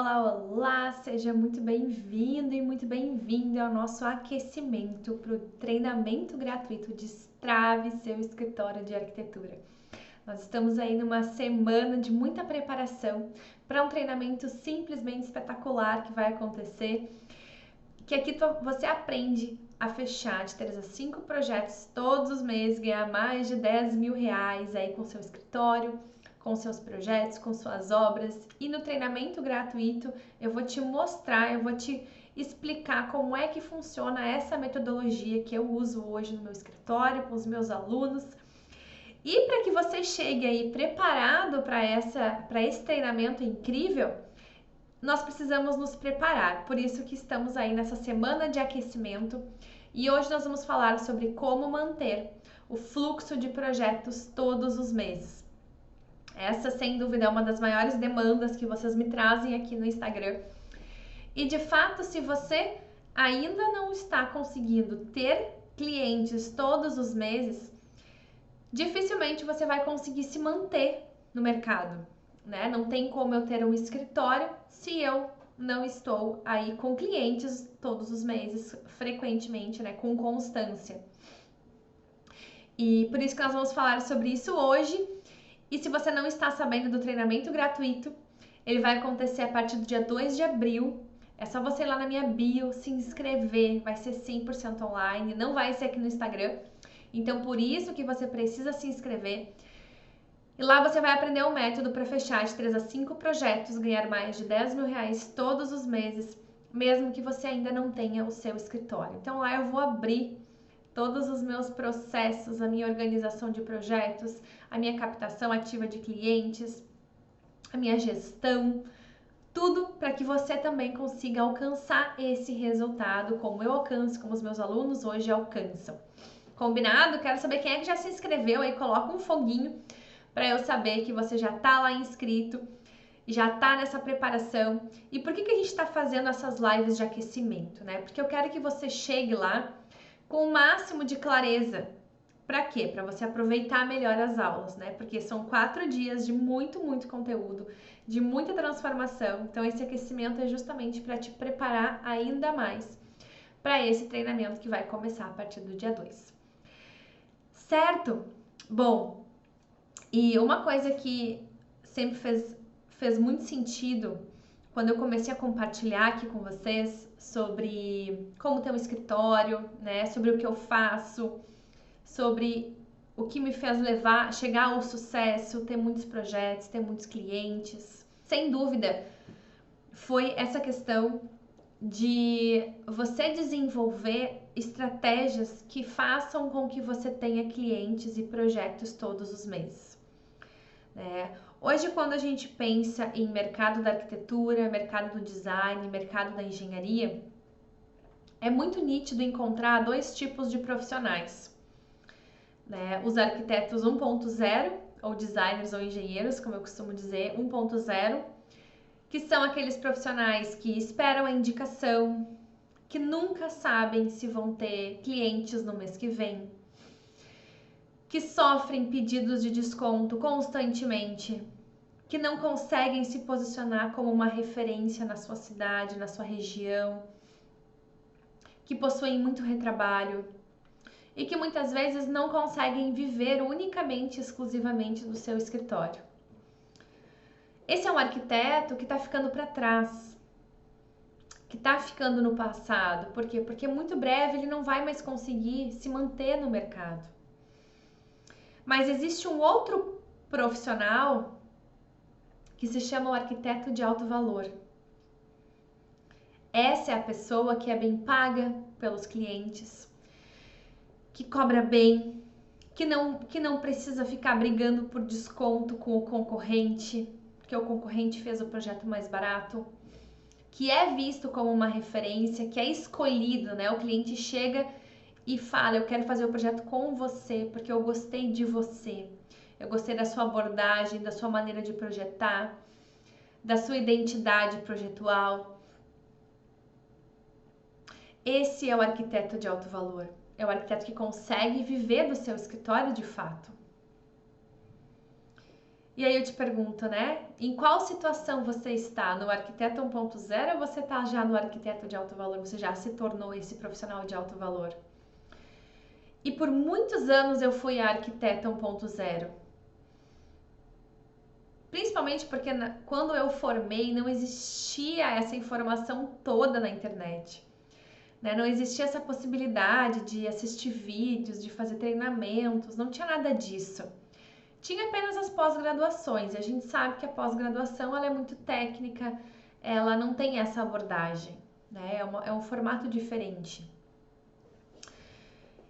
Olá, olá! Seja muito bem-vindo e muito bem-vinda ao nosso aquecimento para o treinamento gratuito Destrave seu escritório de arquitetura. Nós estamos aí numa semana de muita preparação para um treinamento simplesmente espetacular que vai acontecer, que aqui você aprende a fechar de 3 a 5 projetos todos os meses, ganhar mais de 10 mil reais aí com seu escritório, com seus projetos, com suas obras. E no treinamento gratuito eu vou te mostrar, eu vou te explicar como é que funciona essa metodologia que eu uso hoje no meu escritório, com os meus alunos. E para que você chegue aí preparado para esse treinamento incrível, nós precisamos nos preparar. Por isso que estamos aí nessa semana de aquecimento. E hoje nós vamos falar sobre como manter o fluxo de projetos todos os meses. Essa, sem dúvida, é uma das maiores demandas que vocês me trazem aqui no Instagram. E, de fato, se você ainda não está conseguindo ter clientes todos os meses, dificilmente você vai conseguir se manter no mercado, né? Não tem como eu ter um escritório se eu não estou aí com clientes todos os meses, frequentemente, né? Com constância. E por isso que nós vamos falar sobre isso hoje. E se você não está sabendo do treinamento gratuito, ele vai acontecer a partir do dia 2 de abril. É só você ir lá na minha bio, se inscrever, vai ser 100% online, não vai ser aqui no Instagram. Então, por isso que você precisa se inscrever. E lá você vai aprender um método para fechar de 3 a 5 projetos, ganhar mais de 10 mil reais todos os meses, mesmo que você ainda não tenha o seu escritório. Então, lá eu vou abrir todos os meus processos, a minha organização de projetos, a minha captação ativa de clientes, a minha gestão, tudo para que você também consiga alcançar esse resultado, como eu alcanço, como os meus alunos hoje alcançam. Combinado? Quero saber quem é que já se inscreveu aí, coloca um foguinho para eu saber que você já está lá inscrito, já está nessa preparação. E por que a gente está fazendo essas lives de aquecimento, né? Porque eu quero que você chegue lá com o máximo de clareza. Para quê? Para você aproveitar melhor as aulas, né? Porque são 4 dias de muito conteúdo, de muita transformação. Então, esse aquecimento é justamente para te preparar ainda mais para esse treinamento que vai começar a partir do dia 2. Certo? Bom, e uma coisa que sempre fez muito sentido quando eu comecei a compartilhar aqui com vocês sobre como ter um escritório, né, sobre o que eu faço, sobre o que me fez chegar ao sucesso, ter muitos projetos, ter muitos clientes. Sem dúvida, foi essa questão de você desenvolver estratégias que façam com que você tenha clientes e projetos todos os meses, né? Hoje, quando a gente pensa em mercado da arquitetura, mercado do design, mercado da engenharia, é muito nítido encontrar 2 tipos de profissionais, né? Os arquitetos 1.0, ou designers ou engenheiros, como eu costumo dizer, 1.0, que são aqueles profissionais que esperam a indicação, que nunca sabem se vão ter clientes no mês que vem, que sofrem pedidos de desconto constantemente, que não conseguem se posicionar como uma referência na sua cidade, na sua região, que possuem muito retrabalho e que muitas vezes não conseguem viver unicamente, exclusivamente do seu escritório. Esse é um arquiteto que está ficando para trás, que está ficando no passado. Por quê? Porque muito breve ele não vai mais conseguir se manter no mercado. Mas existe um outro profissional que se chama o arquiteto de alto valor. Essa é a pessoa que é bem paga pelos clientes, que cobra bem, que não precisa ficar brigando por desconto com o concorrente, porque o concorrente fez o projeto mais barato, que é visto como uma referência, que é escolhido, né? O cliente chega e fala: eu quero fazer o projeto com você, porque eu gostei de você, eu gostei da sua abordagem, da sua maneira de projetar, da sua identidade projetual. Esse é o arquiteto de alto valor. É o arquiteto que consegue viver do seu escritório de fato. E aí eu te pergunto, né? Em qual situação você está? No arquiteto 1.0 ou você está já no arquiteto de alto valor? Você já se tornou esse profissional de alto valor? E por muitos anos eu fui a arquiteta 1.0. Principalmente porque quando eu formei não existia essa informação toda na internet. Né? Não existia essa possibilidade de assistir vídeos, de fazer treinamentos, não tinha nada disso. Tinha apenas as pós-graduações, e a gente sabe que a pós-graduação ela é muito técnica, ela não tem essa abordagem, né? É um formato diferente.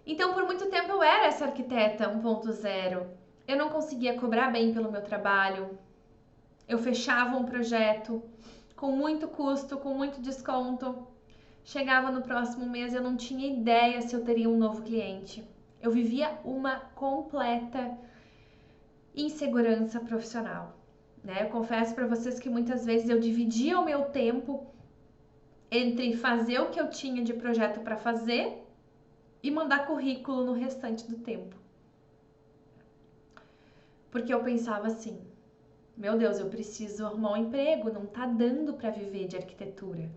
Então, por muito tempo eu era essa arquiteta 1.0. Eu não conseguia cobrar bem pelo meu trabalho, eu fechava um projeto com muito custo, com muito desconto. Chegava no próximo mês, eu não tinha ideia se eu teria um novo cliente. Eu vivia uma completa insegurança profissional, né? Eu confesso para vocês que muitas vezes eu dividia o meu tempo entre fazer o que eu tinha de projeto para fazer e mandar currículo no restante do tempo. Porque eu pensava assim: meu Deus, eu preciso arrumar um emprego, não tá dando para viver de arquitetura.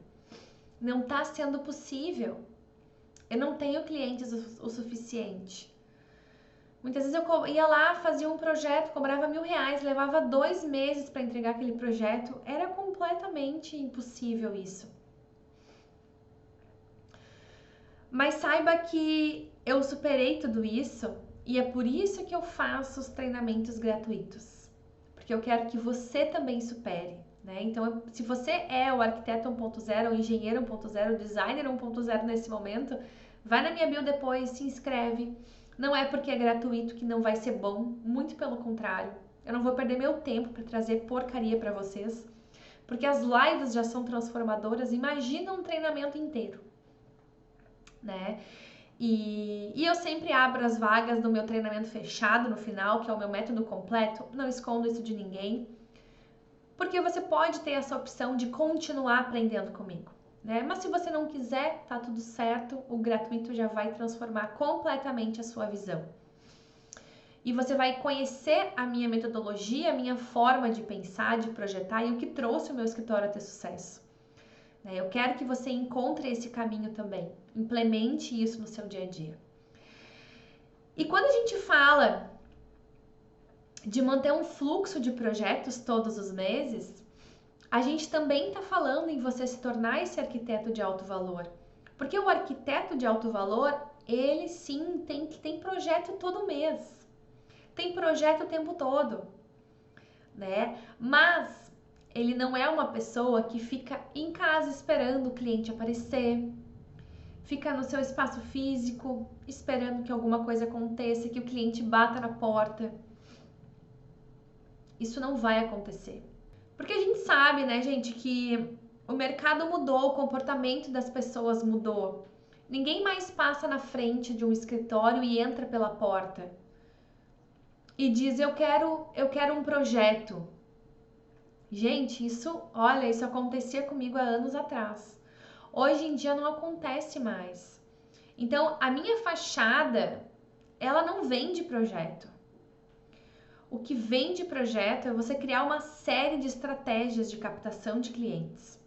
Não tá sendo possível. Eu não tenho clientes o suficiente. Muitas vezes eu ia lá, fazia um projeto, cobrava R$1.000, levava 2 meses para entregar aquele projeto. Era completamente impossível isso. Mas saiba que eu superei tudo isso e é por isso que eu faço os treinamentos gratuitos. Porque eu quero que você também supere, né? Então, se você é o arquiteto 1.0, o engenheiro 1.0, o designer 1.0 nesse momento, vai na minha bio depois, se inscreve. Não é porque é gratuito que não vai ser bom, muito pelo contrário. Eu não vou perder meu tempo para trazer porcaria para vocês, porque as lives já são transformadoras. Imagina um treinamento inteiro, né? E eu sempre abro as vagas do meu treinamento fechado no final, que é o meu método completo. Não escondo isso de ninguém, porque você pode ter essa opção de continuar aprendendo comigo, né? Mas se você não quiser, tá tudo certo, o gratuito já vai transformar completamente a sua visão. E você vai conhecer a minha metodologia, a minha forma de pensar, de projetar e o que trouxe o meu escritório a ter sucesso. Eu quero que você encontre esse caminho também, implemente isso no seu dia a dia. E quando a gente fala de manter um fluxo de projetos todos os meses, a gente também está falando em você se tornar esse arquiteto de alto valor. Porque o arquiteto de alto valor, ele sim tem projeto todo mês. Tem projeto o tempo todo, né? Mas ele não é uma pessoa que fica em casa esperando o cliente aparecer, fica no seu espaço físico esperando que alguma coisa aconteça, que o cliente bata na porta. Isso não vai acontecer. Porque a gente sabe, né, gente, que o mercado mudou, o comportamento das pessoas mudou. Ninguém mais passa na frente de um escritório e entra pela porta e diz: eu quero um projeto. Gente, isso acontecia comigo há anos atrás. Hoje em dia não acontece mais. Então, a minha fachada, ela não vende projeto. O que vende projeto é você criar uma série de estratégias de captação de clientes.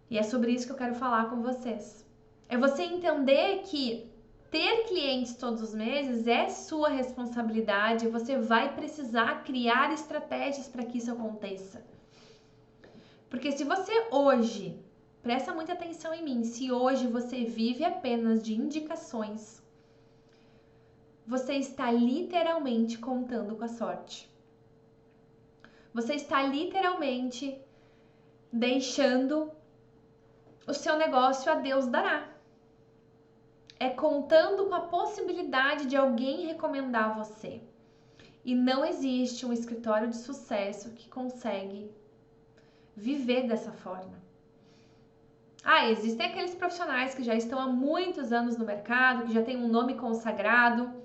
E é sobre isso que eu quero falar com vocês. É você entender que ter clientes todos os meses é sua responsabilidade, você vai precisar criar estratégias para que isso aconteça. Porque se você hoje, presta muita atenção em mim, se hoje você vive apenas de indicações, você está literalmente contando com a sorte. Você está literalmente deixando o seu negócio a Deus dará. É contando com a possibilidade de alguém recomendar você. E não existe um escritório de sucesso que consegue viver dessa forma. Existem aqueles profissionais que já estão há muitos anos no mercado, que já têm um nome consagrado,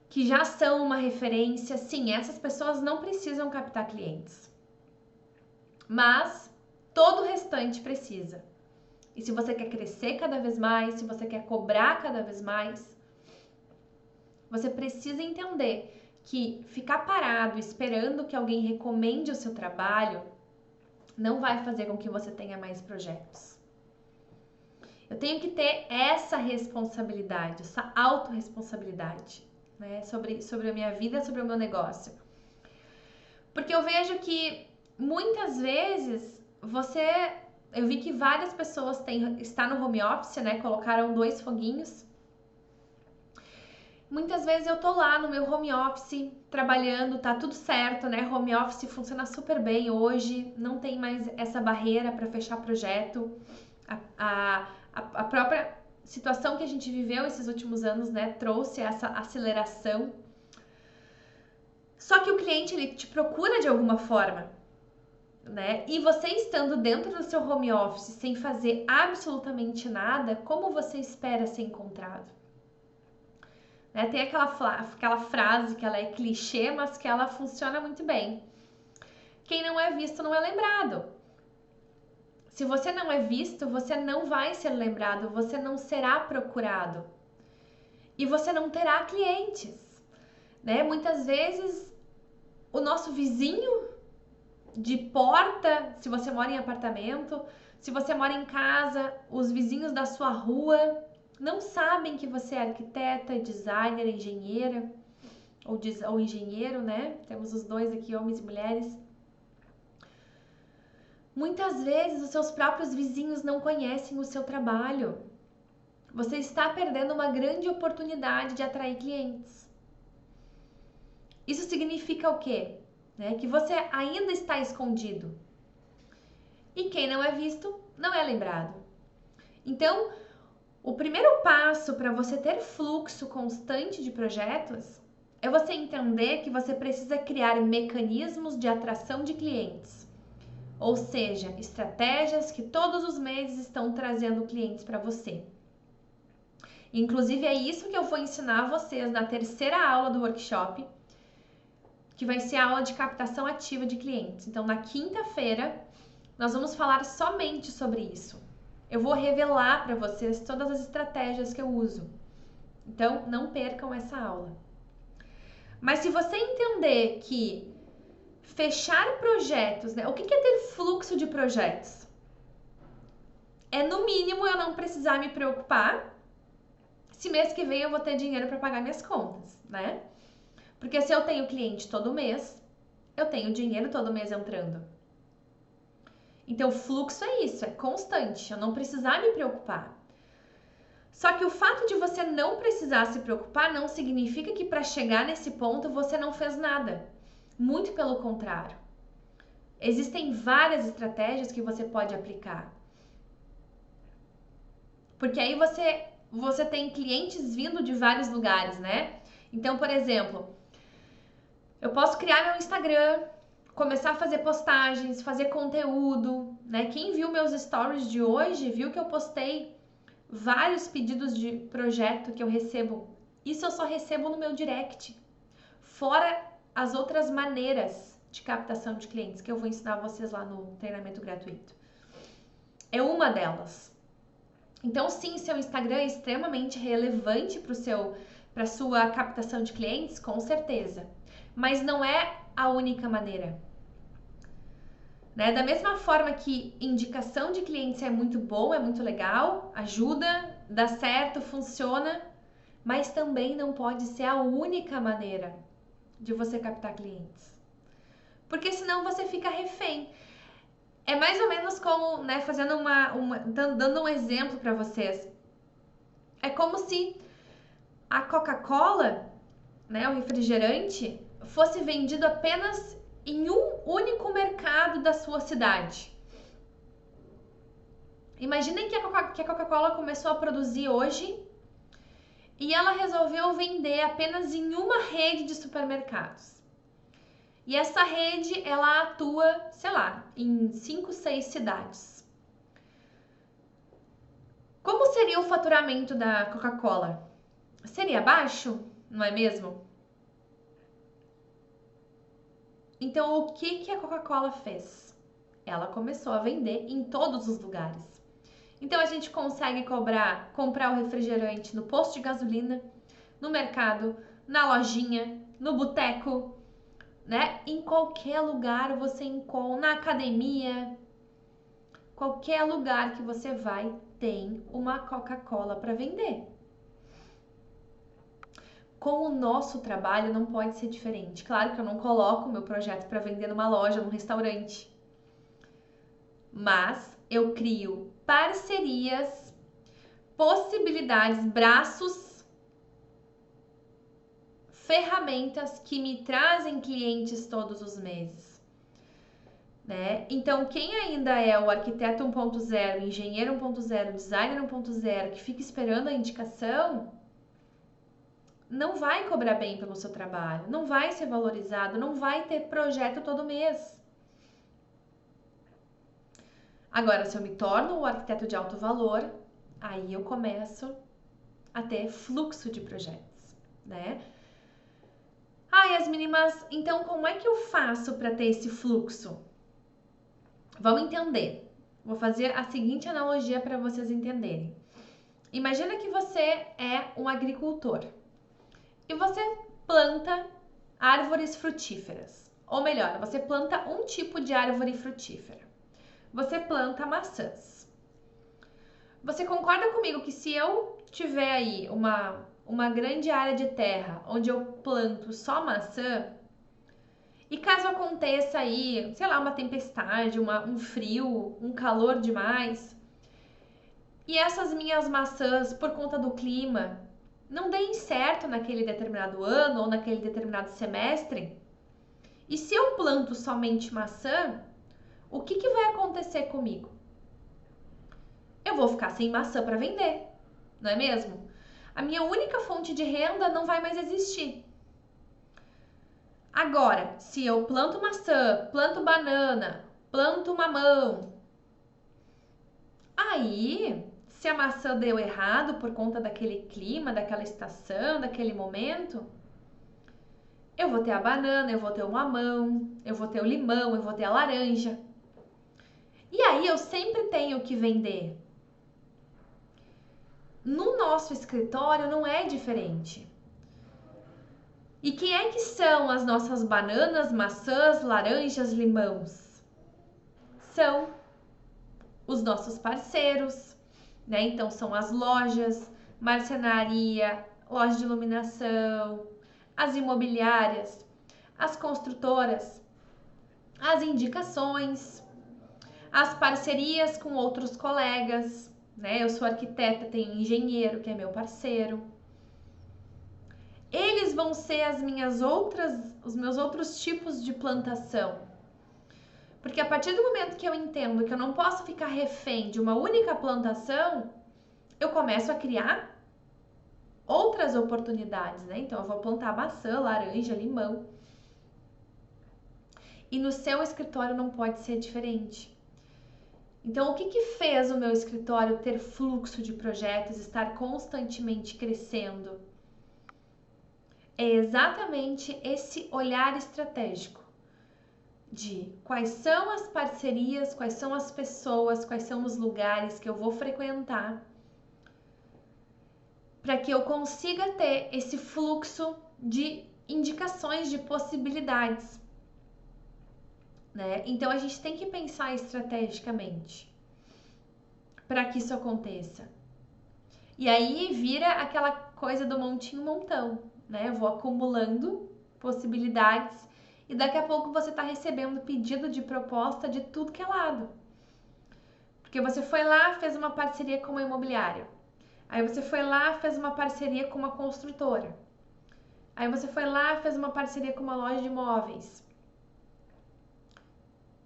que já são uma referência. Sim, essas pessoas não precisam captar clientes. Mas todo o restante precisa. E se você quer crescer cada vez mais, se você quer cobrar cada vez mais, você precisa entender que ficar parado esperando que alguém recomende o seu trabalho não vai fazer com que você tenha mais projetos. Eu tenho que ter essa responsabilidade, essa autorresponsabilidade, né, sobre a minha vida, sobre o meu negócio. Porque eu vejo que muitas vezes eu vi que várias pessoas está no home office, né, colocaram 2 foguinhos. Muitas vezes eu tô lá no meu home office trabalhando, tá tudo certo, né? Home office funciona super bem hoje, não tem mais essa barreira para fechar projeto. A própria situação que a gente viveu esses últimos anos, né, trouxe essa aceleração. Só que o cliente, ele te procura de alguma forma, né? E você estando dentro do seu home office sem fazer absolutamente nada, como você espera ser encontrado? Né? Tem aquela frase que ela é clichê, mas que ela funciona muito bem. Quem não é visto não é lembrado. Se você não é visto, você não vai ser lembrado, você não será procurado. E você não terá clientes. Né? Muitas vezes, o nosso vizinho de porta, se você mora em apartamento, se você mora em casa, os vizinhos da sua rua não sabem que você é arquiteta, designer, engenheira ou engenheiro, né? Temos os dois aqui, homens e mulheres. Muitas vezes os seus próprios vizinhos não conhecem o seu trabalho. Você está perdendo uma grande oportunidade de atrair clientes. Isso significa o quê? Né? Que você ainda está escondido. E quem não é visto, não é lembrado. Então, o primeiro passo para você ter fluxo constante de projetos é você entender que você precisa criar mecanismos de atração de clientes. Ou seja, estratégias que todos os meses estão trazendo clientes para você. Inclusive, é isso que eu vou ensinar vocês na terceira aula do workshop, que vai ser a aula de captação ativa de clientes. Então, na quinta-feira, nós vamos falar somente sobre isso. Eu vou revelar para vocês todas as estratégias que eu uso. Então, não percam essa aula. Mas se você entender que fechar projetos, né? O que é ter fluxo de projetos? É, no mínimo, eu não precisar me preocupar se mês que vem eu vou ter dinheiro para pagar minhas contas, né? Porque se eu tenho cliente todo mês, eu tenho dinheiro todo mês entrando. Então, o fluxo é isso, é constante, eu não precisar me preocupar. Só que o fato de você não precisar se preocupar não significa que para chegar nesse ponto você não fez nada. Muito pelo contrário. Existem várias estratégias que você pode aplicar. Porque aí você tem clientes vindo de vários lugares, né? Então, por exemplo, eu posso criar meu Instagram, começar a fazer postagens, fazer conteúdo, né? Quem viu meus stories de hoje, viu que eu postei vários pedidos de projeto que eu recebo. Isso eu só recebo no meu direct. Fora as outras maneiras de captação de clientes que eu vou ensinar vocês lá no treinamento gratuito. É uma delas. Então, sim, seu Instagram é extremamente relevante para sua captação de clientes, com certeza. Mas não é a única maneira. Né? Da mesma forma que indicação de clientes é muito bom, é muito legal, ajuda, dá certo, funciona, mas também não pode ser a única maneira de você captar clientes. Porque senão você fica refém. É mais ou menos como, né, dando um exemplo para vocês. É como se a Coca-Cola, né, o refrigerante, fosse vendido apenas em um único mercado da sua cidade. Imaginem que a Coca-Cola começou a produzir hoje e ela resolveu vender apenas em uma rede de supermercados. E essa rede, ela atua, sei lá, em 5, 6 cidades. Como seria o faturamento da Coca-Cola? Seria baixo, não é mesmo? Então, o que a Coca-Cola fez? Ela começou a vender em todos os lugares. Então, a gente consegue comprar o refrigerante no posto de gasolina, no mercado, na lojinha, no boteco, né? Em qualquer lugar você encontra, na academia, qualquer lugar que você vai tem uma Coca-Cola para vender. Com o nosso trabalho não pode ser diferente. Claro que eu não coloco meu projeto para vender numa loja, num restaurante, mas eu crio parcerias, possibilidades, braços, ferramentas que me trazem clientes todos os meses, né? Então, quem ainda é o arquiteto 1.0, engenheiro 1.0, designer 1.0, que fica esperando a indicação, não vai cobrar bem pelo seu trabalho, não vai ser valorizado, não vai ter projeto todo mês. Agora, se eu me torno o arquiteto de alto valor, aí eu começo a ter fluxo de projetos, né? Yasmine, mas então como é que eu faço para ter esse fluxo? Vamos entender. Vou fazer a seguinte analogia para vocês entenderem. Imagina que você é um agricultor e você planta árvores frutíferas. Ou melhor, você planta um tipo de árvore frutífera. Você planta maçãs. Você concorda comigo que se eu tiver aí uma grande área de terra onde eu planto só maçã, e caso aconteça aí, sei lá, uma tempestade, um frio, um calor demais, e essas minhas maçãs, por conta do clima, não deem certo naquele determinado ano ou naquele determinado semestre, e se eu planto somente maçã, o que vai acontecer comigo? Eu vou ficar sem maçã para vender, não é mesmo? A minha única fonte de renda não vai mais existir. Agora, se eu planto maçã, planto banana, planto mamão, aí, se a maçã deu errado por conta daquele clima, daquela estação, daquele momento, eu vou ter a banana, eu vou ter o mamão, eu vou ter o limão, eu vou ter a laranja. E aí eu sempre tenho que vender. No nosso escritório não é diferente. E quem é que são as nossas bananas, maçãs, laranjas, limões? São os nossos parceiros, né? Então são as lojas, marcenaria, loja de iluminação, as imobiliárias, as construtoras, as indicações, as parcerias com outros colegas, né? Eu sou arquiteta, tenho engenheiro que é meu parceiro. Eles vão ser os meus outros tipos de plantação. Porque a partir do momento que eu entendo que eu não posso ficar refém de uma única plantação, eu começo a criar outras oportunidades, né? Então eu vou plantar maçã, laranja, limão. E no seu escritório não pode ser diferente. Então, o que fez o meu escritório ter fluxo de projetos, estar constantemente crescendo? É exatamente esse olhar estratégico de quais são as parcerias, quais são as pessoas, quais são os lugares que eu vou frequentar para que eu consiga ter esse fluxo de indicações, de possibilidades, né? Então a gente tem que pensar estrategicamente para que isso aconteça. E aí vira aquela coisa do montinho montão, né? Eu vou acumulando possibilidades e daqui a pouco você está recebendo pedido de proposta de tudo que é lado. Porque você foi lá, fez uma parceria com uma imobiliária. Aí você foi lá, fez uma parceria com uma construtora. Aí você foi lá, fez uma parceria com uma loja de imóveis.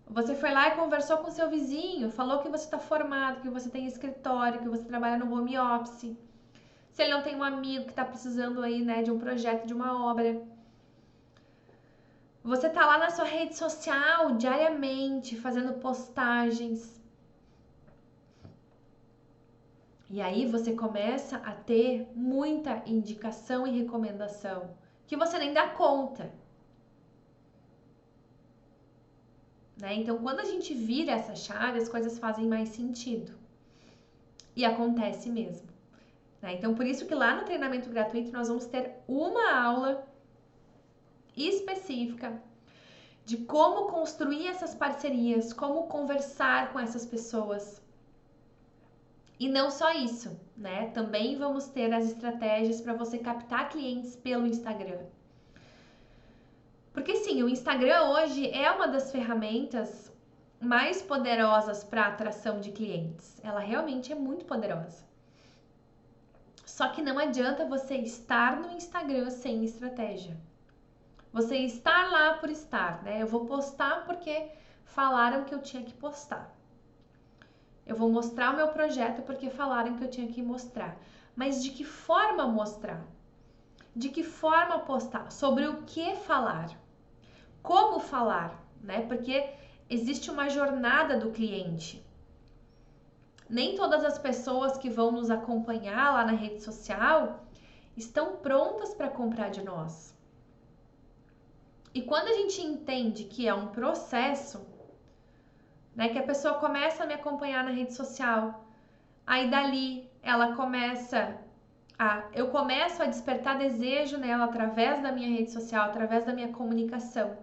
Você foi lá e conversou com seu vizinho, falou que você está formado, que você tem escritório, que você trabalha no home office. Se ele não tem um amigo que está precisando aí, né, de um projeto, de uma obra. Você tá lá na sua rede social diariamente, fazendo postagens. E aí você começa a ter muita indicação e recomendação que você nem dá conta. Né? Então, quando a gente vira essa chave, as coisas fazem mais sentido. E acontece mesmo. Né? Então, por isso que lá no treinamento gratuito nós vamos ter uma aula específica de como construir essas parcerias, como conversar com essas pessoas. E não só isso, né? Também vamos ter as estratégias para você captar clientes pelo Instagram. Porque sim, o Instagram hoje é uma das ferramentas mais poderosas para atração de clientes. Ela realmente é muito poderosa. Só que não adianta você estar no Instagram sem estratégia. Você estar lá por estar, né? Eu vou postar porque falaram que eu tinha que postar. Eu vou mostrar o meu projeto porque falaram que eu tinha que mostrar. Mas de que forma mostrar? De que forma postar? Sobre o que falar? Como falar, né? Porque existe uma jornada do cliente. Nem todas as pessoas que vão nos acompanhar lá na rede social estão prontas para comprar de nós. E quando a gente entende que é um processo, né, que a pessoa começa a me acompanhar na rede social, aí dali eu começo a despertar desejo nela através da minha rede social, através da minha comunicação.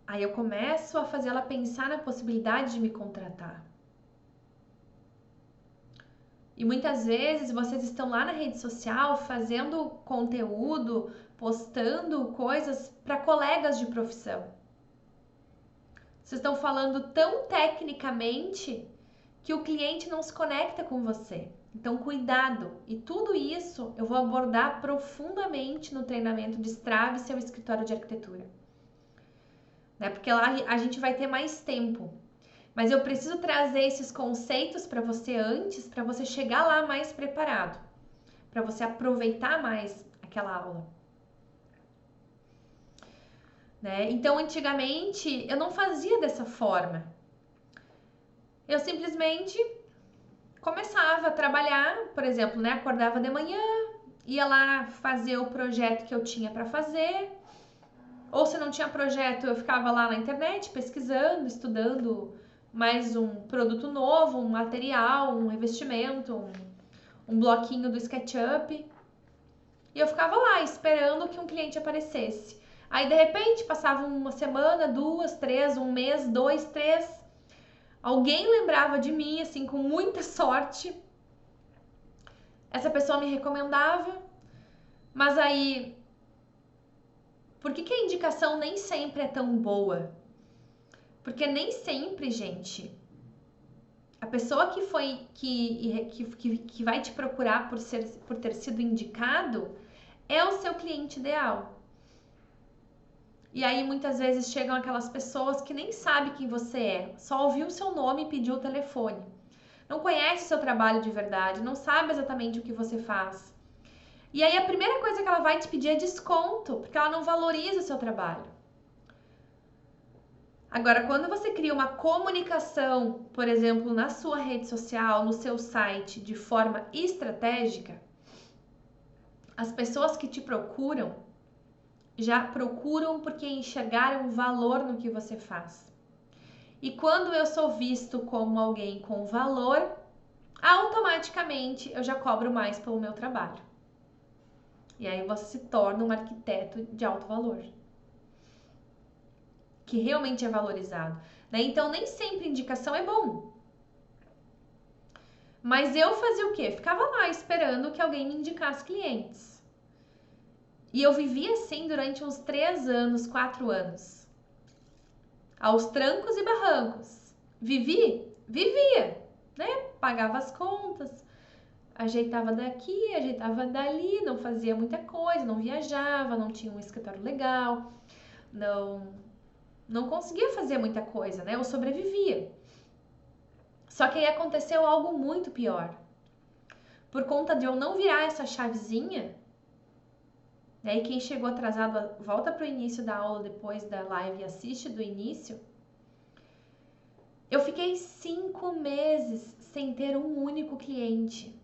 Aí eu começo a fazer ela pensar na possibilidade de me contratar. E muitas vezes vocês estão lá na rede social fazendo conteúdo, postando coisas para colegas de profissão. Vocês estão falando tão tecnicamente que o cliente não se conecta com você. Então, cuidado. E tudo isso eu vou abordar profundamente no treinamento Destrave Seu Escritório de Arquitetura. Né? Porque lá a gente vai ter mais tempo. Mas eu preciso trazer esses conceitos para você antes, para você chegar lá mais preparado, para você aproveitar mais aquela aula. Né? Então, antigamente, eu não fazia dessa forma. Eu simplesmente começava a trabalhar, por exemplo, né? Acordava de manhã, ia lá fazer o projeto que eu tinha para fazer. Ou se não tinha projeto, eu ficava lá na internet pesquisando, estudando mais um produto novo, um material, um revestimento, um bloquinho do SketchUp. E eu ficava lá esperando que um cliente aparecesse. Aí de repente passava uma semana, 2, 3, um mês, 2, 3. Alguém lembrava de mim, assim, com muita sorte. Essa pessoa me recomendava. Mas aí, por que a indicação nem sempre é tão boa? Porque nem sempre, gente, a pessoa que vai te procurar por ter sido indicado é o seu cliente ideal. E aí muitas vezes chegam aquelas pessoas que nem sabem quem você é, só ouviu o seu nome e pediu o telefone. Não conhece o seu trabalho de verdade, não sabe exatamente o que você faz. E aí a primeira coisa que ela vai te pedir é desconto, porque ela não valoriza o seu trabalho. Agora, quando você cria uma comunicação, por exemplo, na sua rede social, no seu site, de forma estratégica, as pessoas que te procuram já procuram porque enxergaram valor no que você faz. E quando eu sou visto como alguém com valor, automaticamente eu já cobro mais pelo meu trabalho. E aí você se torna um arquiteto de alto valor, que realmente é valorizado, né? Então nem sempre indicação é bom. Mas eu fazia o quê? Ficava lá esperando que alguém me indicasse clientes. E eu vivi assim durante uns 3 anos, 4 anos. Aos trancos e barrancos. Vivia, né? Pagava as contas, ajeitava daqui, ajeitava dali, não fazia muita coisa, não viajava, não tinha um escritório legal, não conseguia fazer muita coisa, né? Eu sobrevivia. Só que aí aconteceu algo muito pior. Por conta de eu não virar essa chavezinha, e quem chegou atrasado, volta para o início da aula depois da live e assiste do início. Eu fiquei 5 meses sem ter um único cliente.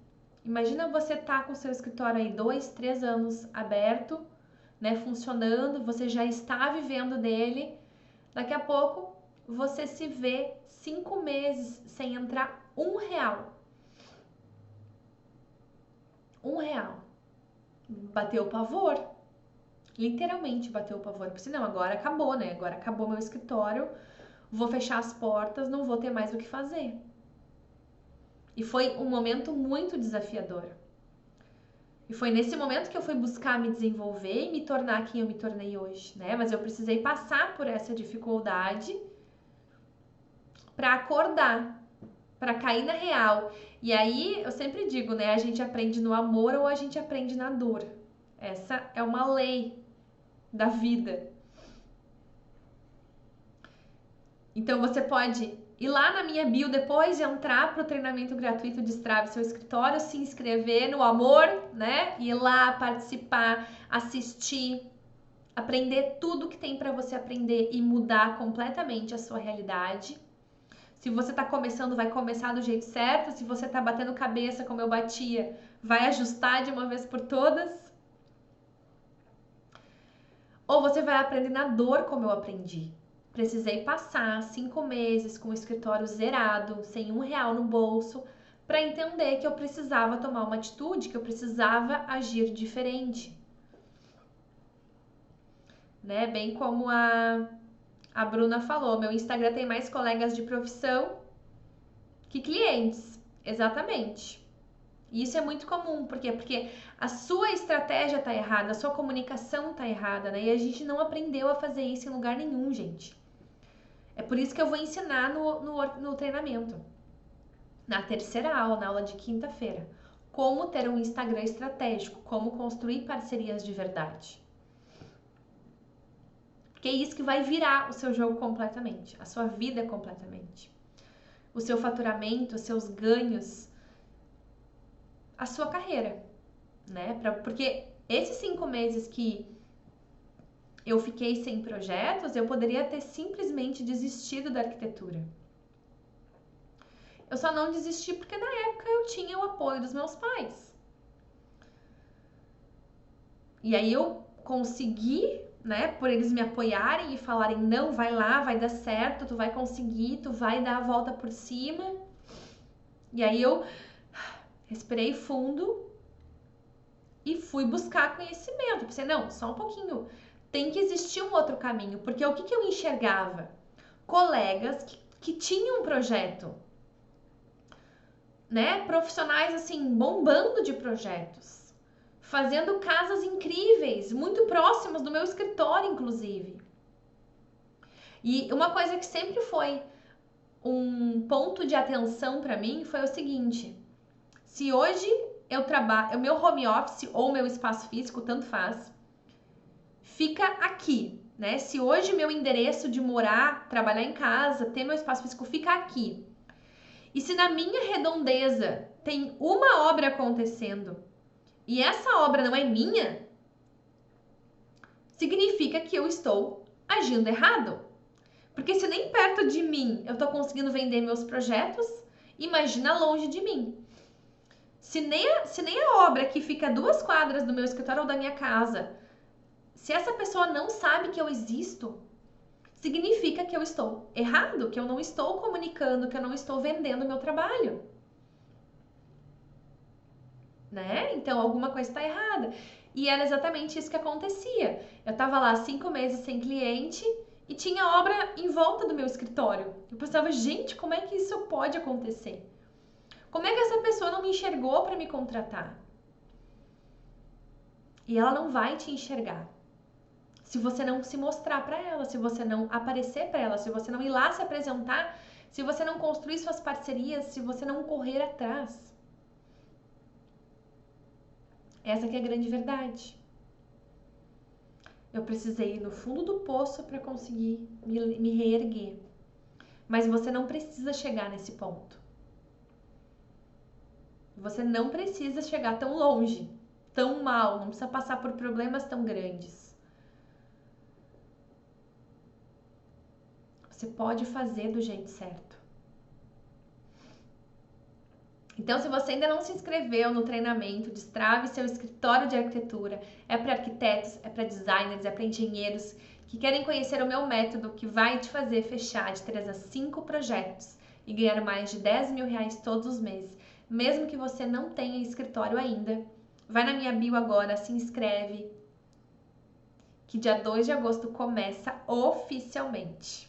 Imagina você tá com o seu escritório aí 2, 3 anos aberto, né, funcionando, você já está vivendo dele. Daqui a pouco você se vê 5 meses sem entrar R$1. R$1. bateu o pavor. Literalmente bateu o pavor. Eu pensei, não, agora acabou, né? Agora acabou meu escritório, vou fechar as portas, não vou ter mais o que fazer. E foi um momento muito desafiador. E foi nesse momento que eu fui buscar me desenvolver e me tornar quem eu me tornei hoje, né? Mas eu precisei passar por essa dificuldade para acordar, para cair na real. E aí eu sempre digo, né? A gente aprende no amor ou a gente aprende na dor. Essa é uma lei da vida. Então você pode ir lá na minha bio depois de entrar para o treinamento gratuito Destrave Seu Escritório, se inscrever no amor, né? Ir lá participar, assistir, aprender tudo que tem para você aprender e mudar completamente a sua realidade. Se você está começando, vai começar do jeito certo. Se você está batendo cabeça como eu batia, vai ajustar de uma vez por todas. Ou você vai aprender na dor como eu aprendi. Precisei passar 5 meses com o escritório zerado, sem R$1 no bolso, para entender que eu precisava tomar uma atitude, que eu precisava agir diferente. Né? Bem como a Bruna falou, meu Instagram tem mais colegas de profissão que clientes. Exatamente. E isso é muito comum. Por quê? Porque a sua estratégia está errada, a sua comunicação está errada, né? E a gente não aprendeu a fazer isso em lugar nenhum, gente. É por isso que eu vou ensinar no treinamento. Na terceira aula, na aula de quinta-feira. Como ter um Instagram estratégico, como construir parcerias de verdade. Porque é isso que vai virar o seu jogo completamente, a sua vida completamente. O seu faturamento, os seus ganhos, a sua carreira, né? Porque esses 5 meses que eu fiquei sem projetos, eu poderia ter simplesmente desistido da arquitetura. Eu só não desisti porque na época eu tinha o apoio dos meus pais. E aí eu consegui, né, por eles me apoiarem e falarem, não, vai lá, vai dar certo, tu vai conseguir, tu vai dar a volta por cima. E aí eu respirei fundo e fui buscar conhecimento. Pensei, não, só um pouquinho. Tem que existir um outro caminho. Porque o que eu enxergava? Colegas que tinham um projeto, né? Profissionais, assim, bombando de projetos. Fazendo casas incríveis, muito próximas do meu escritório, inclusive. E uma coisa que sempre foi um ponto de atenção para mim foi o seguinte: se hoje eu trabalho, o meu home office ou meu espaço físico, tanto faz, fica aqui, né? Se hoje meu endereço de morar, trabalhar em casa, ter meu espaço físico fica aqui. E se na minha redondeza tem uma obra acontecendo e essa obra não é minha, significa que eu estou agindo errado. Porque se nem perto de mim eu estou conseguindo vender meus projetos, imagina longe de mim. Se nem a obra que fica a 2 quadras do meu escritório ou da minha casa, se essa pessoa não sabe que eu existo, significa que eu estou errado, que eu não estou comunicando, que eu não estou vendendo o meu trabalho. Né? Então alguma coisa está errada. E era exatamente isso que acontecia. Eu estava lá 5 meses sem cliente e tinha obra em volta do meu escritório. Eu pensava, gente, como é que isso pode acontecer? Como é que essa pessoa não me enxergou para me contratar? E ela não vai te enxergar se você não se mostrar para ela, se você não aparecer para ela, se você não ir lá se apresentar, se você não construir suas parcerias, se você não correr atrás. Essa que é a grande verdade. Eu precisei ir no fundo do poço para conseguir me reerguer. Mas você não precisa chegar nesse ponto. Você não precisa chegar tão longe, tão mal, não precisa passar por problemas tão grandes. Você pode fazer do jeito certo. Então, se você ainda não se inscreveu no treinamento Destrave Seu Escritório de Arquitetura, é para arquitetos, é para designers, é para engenheiros que querem conhecer o meu método que vai te fazer fechar de 3 a 5 projetos e ganhar mais de R$10 mil todos os meses, mesmo que você não tenha escritório ainda, Vai na minha bio agora, se inscreve, que dia 2 de agosto começa oficialmente.